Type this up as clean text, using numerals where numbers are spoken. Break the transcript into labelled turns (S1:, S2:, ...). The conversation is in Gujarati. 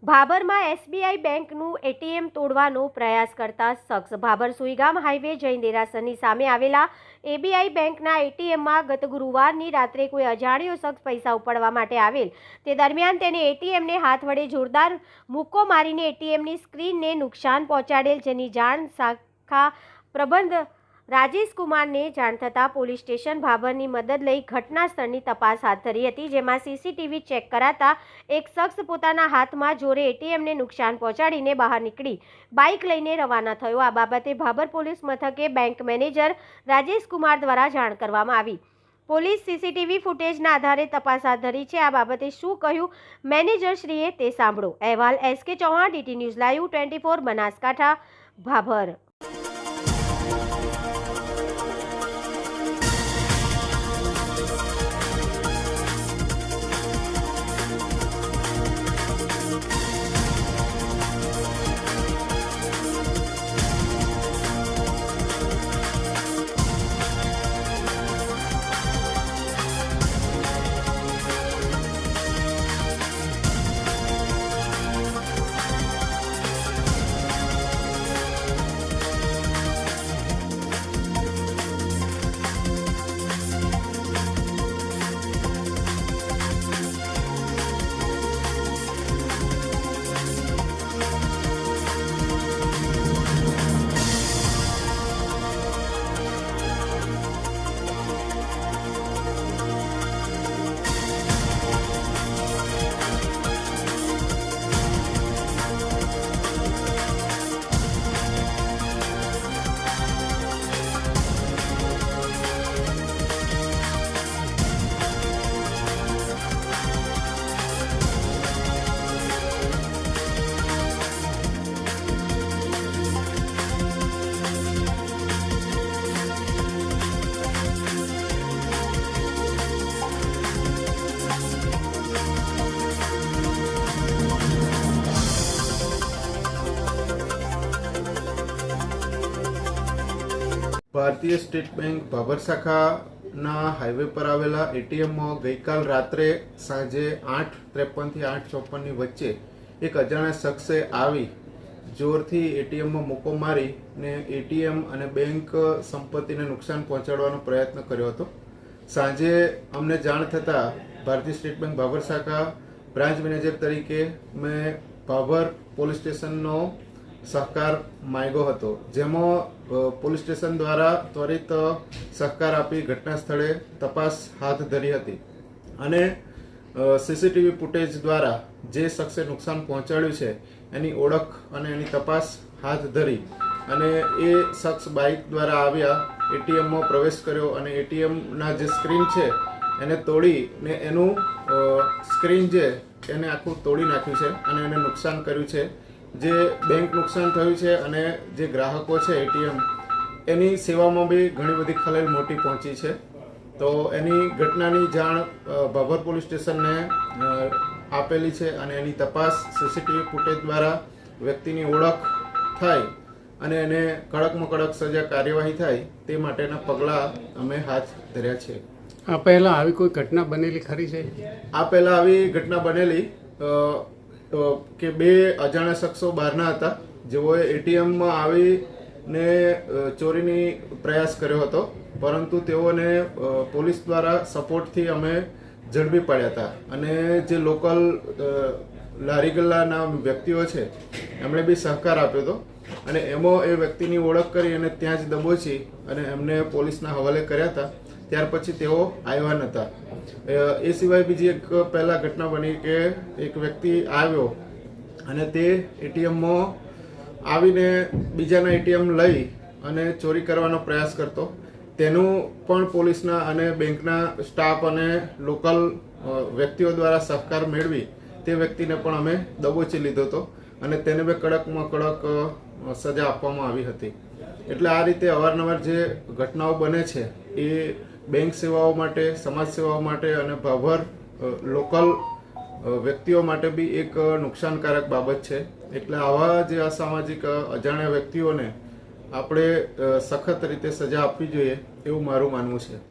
S1: ભાભરમાં એસબીઆઈ બેંકનું એટીએમ તોડવાનો પ્રયાસ કરતા શખ્સ ભાભર સુઈગામ હાઈવે જૈન દેરાસરની સામે આવેલા એબીઆઈ બેંકના એટીએમમાં ગત ગુરુવારની રાત્રે કોઈ અજાણ્યો શખ્સ પૈસા ઉપાડવા માટે આવેલ તે દરમિયાન તેને એટીએમને હાથ વડે જોરદાર મુક્કો મારીને એટીએમની સ્ક્રીનને નુકસાન પહોંચાડેલ, જેની જાણ શાખા પ્રબંધ રાજેશ કુમારને જાણ થતાં પોલીસ સ્ટેશન ભાભરની મદદ લઈ ઘટના સ્થળની તપાસ હાથ ધરી હતી, જેમાં સીસીટીવી ચેક કરાતા એક શખ્સ પોતાના હાથમાં જોરે એટીએમને નુકસાન પહોંચાડીને બહાર નીકળી બાઇક લઈને રવાના થયો। આ બાબતે ભાભર પોલીસ મથકે બેંક મેનેજર રાજેશ કુમાર દ્વારા જાણ કરવામાં આવી। પોલીસ સીસીટીવી ફૂટેજના આધારે તપાસ હાથ ધરી છે। આ બાબતે શું કહ્યું મેનેજરશ્રીએ તે સાંભળો। અહેવાલ SK Chauhan, DT news live 24 Banaskantha, Bhabhar.
S2: ભારતીય સ્ટેટ બેંક ભાભર શાખાના હાઈવે પર આવેલા એટીએમમાં ગઈકાલ રાત્રે સાંજે 8:53 થી 8:54ની વચ્ચે એક અજાણ્યા શખ્સે આવી જોરથી એટીએમમાં મુક્કો મારીને એટીએમ અને બેંક સંપત્તિને નુકસાન પહોંચાડવાનો પ્રયત્ન કર્યો હતો। સાંજે અમને જાણ થતાં ભારતીય સ્ટેટ બેંક ભાભર શાખા બ્રાન્ચ મેનેજર તરીકે મેં ભાભર પોલીસ સ્ટેશનનો સહકાર માંગ્યો હતો, જેમાં પોલીસ સ્ટેશન દ્વારા ત્વરિત સહકાર આપી ઘટના સ્થળે તપાસ હાથ ધરી હતી અને સીસીટીવી ફૂટેજ દ્વારા જે શખ્સે નુકસાન પહોંચાડ્યું છે એની ઓળખ અને એની તપાસ હાથ ધરી અને એ શખ્સ બાઇક દ્વારા આવ્યા, એટીએમમાં પ્રવેશ કર્યો અને એટીએમના જે સ્ક્રીન છે એને તોડીને એનું સ્ક્રીન છે એને આખું તોડી નાખ્યું છે અને એને નુકસાન કર્યું છે। જે બેંક નુકસાન થયું છે અને જે ગ્રાહકો છે એટીએમ એની સેવામાં બી ઘણી બધી ખલેલ મોટી પહોંચી છે। તો એની ઘટનાની જાણ ભાભર પોલીસ સ્ટેશનને આપેલી છે અને એની તપાસ સીસીટીવી ફૂટેજ દ્વારા વ્યક્તિની ઓળખ થાય અને એને કડકમાં કડક સજા કાર્યવાહી થાય તે માટેના પગલાં અમે હાથ ધર્યા છે।
S3: આ પહેલાં આવી કોઈ ઘટના બનેલી ખરી છે?
S2: આ પહેલાં આવી ઘટના બનેલી કે બે અજાણ્યા શખ્સો બહારના હતા, જેઓએ એટીએમમાં આવીને ચોરીની પ્રયાસ કર્યો હતો, પરંતુ તેઓને પોલીસ દ્વારા સપોર્ટથી અમે ઝડપી પાડ્યા હતા અને જે લોકલ લારી ગલ્લાના વ્યક્તિઓ છે એમણે બી સહકાર આપ્યો હતો અને એમાં એ વ્યક્તિની ઓળખ કરી અને ત્યાં જ દબોચી અને એમને પોલીસના હવાલે કર્યા હતા। ત્યાર પછી તેઓ આવ્યા નહોતા। એ સિવાય બીજી એક પહેલાં ઘટના બની કે એક વ્યક્તિ આવ્યો અને તે એટીએમમાં આવીને બીજાના એટીએમ લઈ અને ચોરી કરવાનો પ્રયાસ કરતો, તેનું પણ પોલીસના અને બેંકના સ્ટાફ અને લોકલ વ્યક્તિઓ દ્વારા સહકાર મેળવી તે વ્યક્તિને પણ અમે દબોચી લીધો હતો અને તેને બે કડકમાં કડક સજા આપવામાં આવી હતી। એટલે આ રીતે અવારનવાર જે ઘટનાઓ બને છે એ બેંક સેવાઓ માટે, સમાજ સેવાઓ માટે અને ભાભર લોકલ વ્યક્તિઓ માટે બી એક નુકસાનકારક બાબત છે। એટલે આવા જે અસામાજિક અજાણ્યા વ્યક્તિઓને આપણે સખત રીતે સજા આપવી જોઈએ એવું મારું માનવું છે।